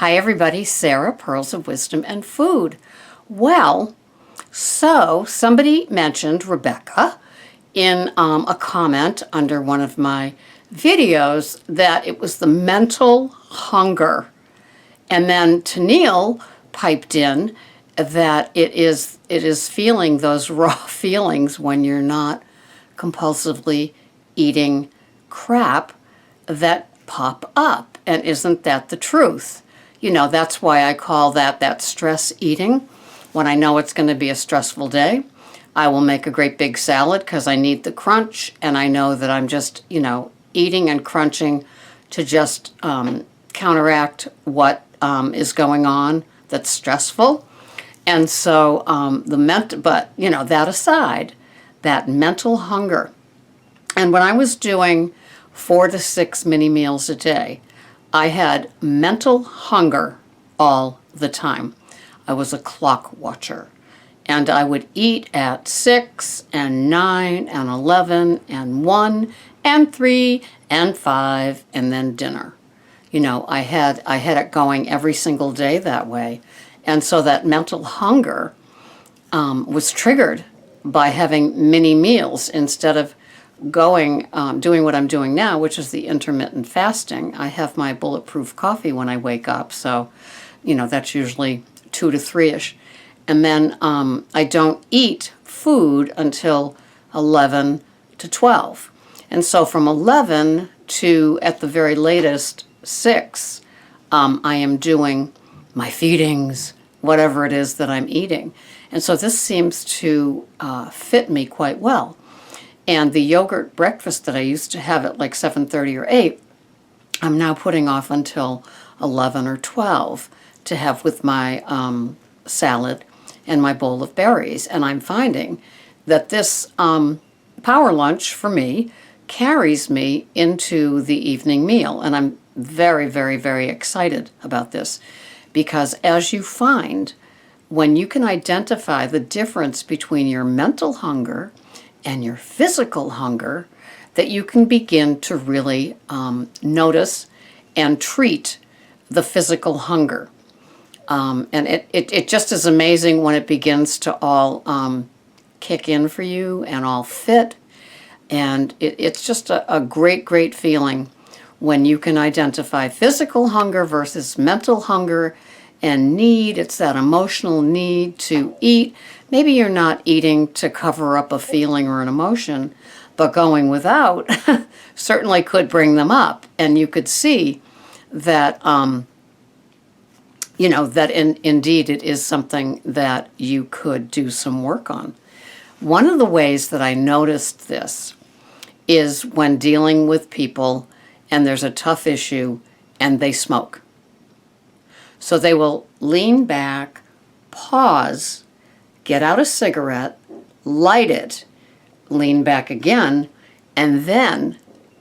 Hi everybody, Sarah, Pearls of Wisdom and Food. Well, so somebody mentioned Rebecca in a comment under one of my videos that it was the mental hunger. And then Tennille piped in that it is feeling those raw feelings when you're not compulsively eating crap that pop up. And isn't that the truth? You know, that's why I call that stress eating. When I know it's going to be a stressful day, I will make a great big salad because I need the crunch, and I know that I'm just, eating and crunching to just counteract what is going on that's stressful. And so that aside, that mental hunger. And when I was doing 4 to 6 mini meals a day, I had mental hunger all the time. I was a clock watcher. And I would eat at 6 and 9 and 11 and 1 and 3 and 5 and then dinner. I had it going every single day that way. And so that mental hunger was triggered by having mini meals instead of doing what I'm doing now, which is the intermittent fasting. I have my bulletproof coffee when I wake up, so that's usually 2 to 3ish, and then I don't eat food until 11 to 12, and so from 11 to at the very latest 6, I am doing my feedings, whatever it is that I'm eating, and so this seems to fit me quite well. And the yogurt breakfast that I used to have at like 7:30 or 8, I'm now putting off until 11 or 12 to have with my salad and my bowl of berries. And I'm finding that this power lunch for me carries me into the evening meal. And I'm very, very, very excited about this because as you find, when you can identify the difference between your mental hunger and your physical hunger, that you can begin to really notice and treat the physical hunger. And it just is amazing when it begins to all kick in for you and all fit. And it's just a great, great feeling when you can identify physical hunger versus mental hunger and need. It's that emotional need to eat. Maybe you're not eating to cover up a feeling or an emotion, but going without certainly could bring them up. And you could see that, indeed it is something that you could do some work on. One of the ways that I noticed this is when dealing with people and there's a tough issue and they smoke. So they will lean back, pause, get out a cigarette, light it, lean back again, and then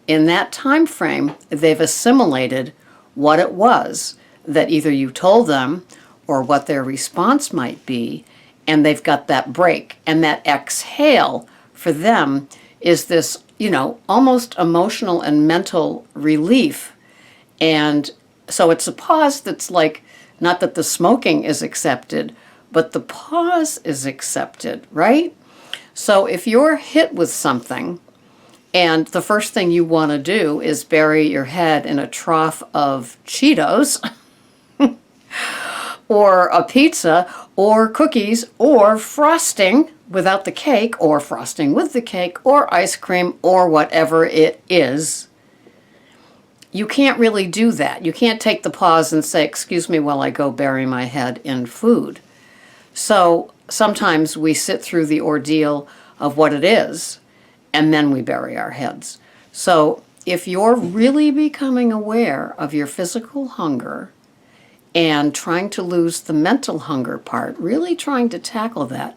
in that time frame, they've assimilated what it was that either you told them or what their response might be, and they've got that break. And that exhale for them is this, almost emotional and mental relief. And so it's a pause that's like, not that the smoking is accepted, but the pause is accepted, right? So if you're hit with something and the first thing you want to do is bury your head in a trough of Cheetos or a pizza or cookies or frosting without the cake or frosting with the cake or ice cream or whatever it is, you can't really do that. You can't take the pause and say, excuse me while I go bury my head in food. So sometimes we sit through the ordeal of what it is, and then we bury our heads. So if you're really becoming aware of your physical hunger and trying to lose the mental hunger part, really trying to tackle that,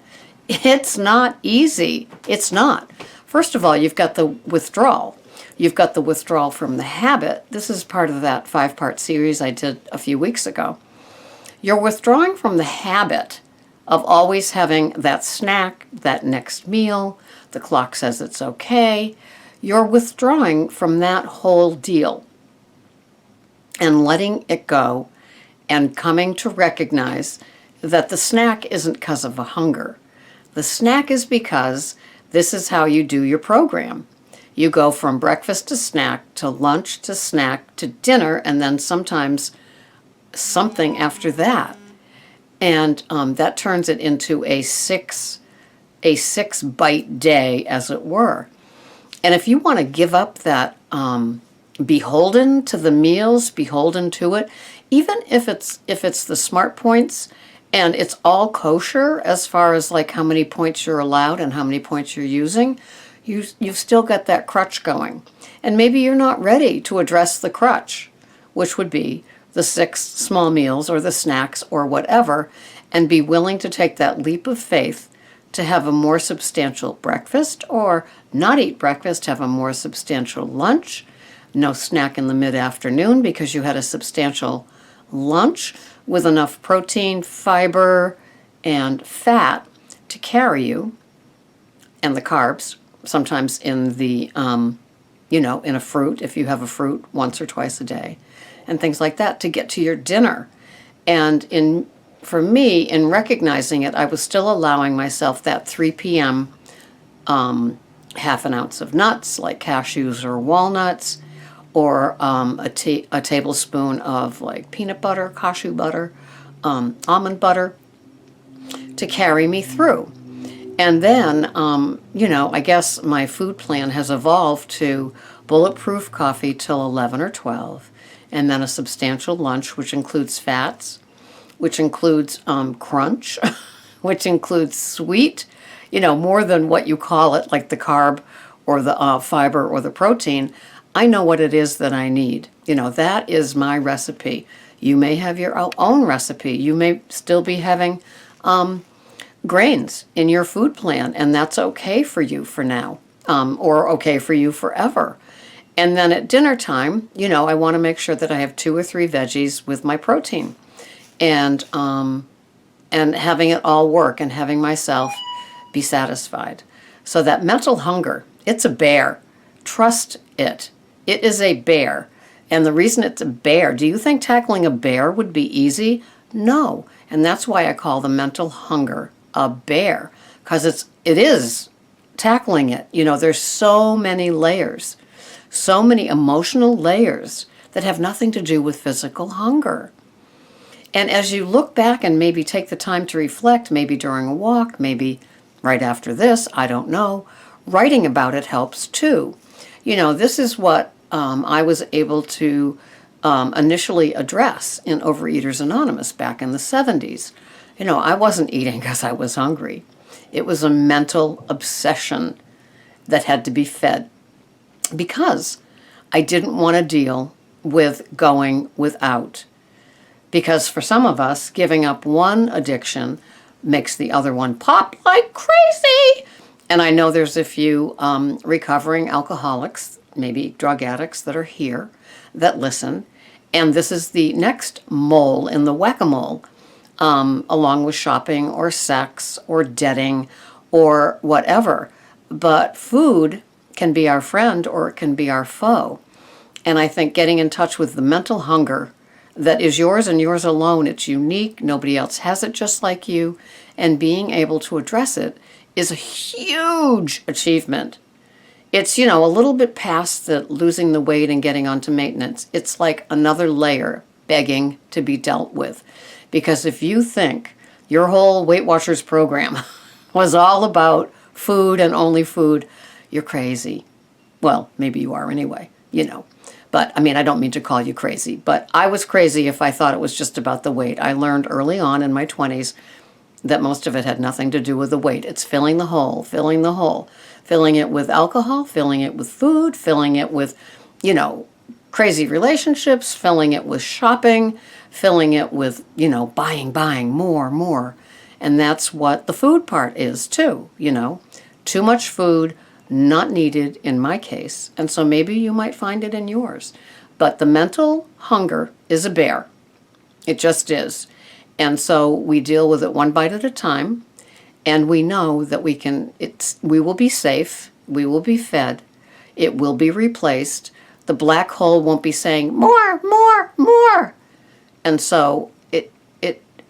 it's not easy. It's not. First of all, you've got the withdrawal. You've got the withdrawal from the habit. This is part of that 5-part series I did a few weeks ago. You're withdrawing from the habit of always having that snack, that next meal. The clock says it's okay. You're withdrawing from that whole deal and letting it go and coming to recognize that the snack isn't because of a hunger. The snack is because this is how you do your program. You go from breakfast to snack to lunch to snack to dinner, and then sometimes something after that. And that turns it into a six bite day, as it were. And if you want to give up that beholden to the meals, beholden to it, even if it's the Smart Points and it's all kosher as far as like how many points you're allowed and how many points you're using, you've still got that crutch going. And maybe you're not ready to address the crutch, which would be the 6 small meals or the snacks or whatever, and be willing to take that leap of faith to have a more substantial breakfast, or not eat breakfast, have a more substantial lunch, no snack in the mid-afternoon because you had a substantial lunch with enough protein, fiber, and fat to carry you, and the carbs, sometimes in the, in a fruit, if you have a fruit once or twice a day, and things like that to get to your dinner. And for me, in recognizing it, I was still allowing myself that 3 p.m. Half an ounce of nuts, like cashews or walnuts, or a tablespoon of like peanut butter, cashew butter, almond butter, to carry me through. And then, I guess my food plan has evolved to bulletproof coffee till 11 or 12, and then a substantial lunch, which includes fats, which includes crunch, which includes sweet, more than what you call it, like the carb or the fiber or the protein. I know what it is that I need. That is my recipe. You may have your own recipe. You may still be having grains in your food plan, and that's okay for you for now, or okay for you forever. And then at dinner time, I want to make sure that I have 2 or 3 veggies with my protein, and having it all work and having myself be satisfied. So that mental hunger, it's a bear. Trust it. It is a bear. And the reason it's a bear, do you think tackling a bear would be easy? No. And that's why I call the mental hunger a bear, because it is tackling it. There's so many layers, so many emotional layers that have nothing to do with physical hunger. And as you look back and maybe take the time to reflect, maybe during a walk, maybe right after this, I don't know, writing about it helps too. This is what I was able to initially address in Overeaters Anonymous back in the 70s. I wasn't eating because I was hungry. It was a mental obsession that had to be fed because I didn't want to deal with going without. Because for some of us, giving up one addiction makes the other one pop like crazy. And I know there's a few recovering alcoholics, maybe drug addicts that are here that listen. And this is the next mole in the whack-a-mole, along with shopping or sex or debting or whatever. But food can be our friend or it can be our foe. And I think getting in touch with the mental hunger that is yours and yours alone, it's unique, nobody else has it just like you, and being able to address it is a huge achievement. It's, a little bit past the losing the weight and getting onto maintenance. It's like another layer begging to be dealt with. Because if you think your whole Weight Watchers program was all about food and only food, you're crazy. Well, maybe you are anyway, But, I don't mean to call you crazy, but I was crazy if I thought it was just about the weight. I learned early on in my 20s that most of it had nothing to do with the weight. It's filling the hole, filling it with alcohol, filling it with food, filling it with, crazy relationships, filling it with shopping, filling it with, buying, more. And that's what the food part is too, Too much food, not needed in my case, and so maybe you might find it in yours. But the mental hunger is a bear. It just is. And so we deal with it one bite at a time, and we know that we will be safe, we will be fed, it will be replaced. The black hole won't be saying, more. And so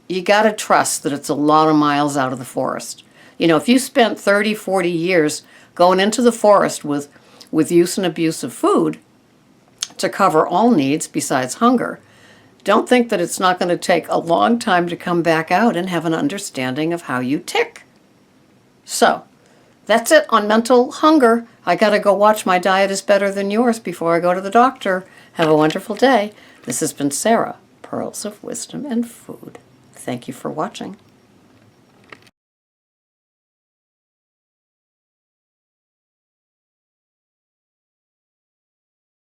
you got to trust that it's a lot of miles out of the forest. You know, if you spent 30, 40 years going into the forest with use and abuse of food to cover all needs besides hunger, don't think that it's not going to take a long time to come back out and have an understanding of how you tick. So, that's it on mental hunger. I got to go watch My Diet is Better Than Yours before I go to the doctor. Have a wonderful day. This has been Sarah, Pearls of Wisdom and Food. Thank you for watching.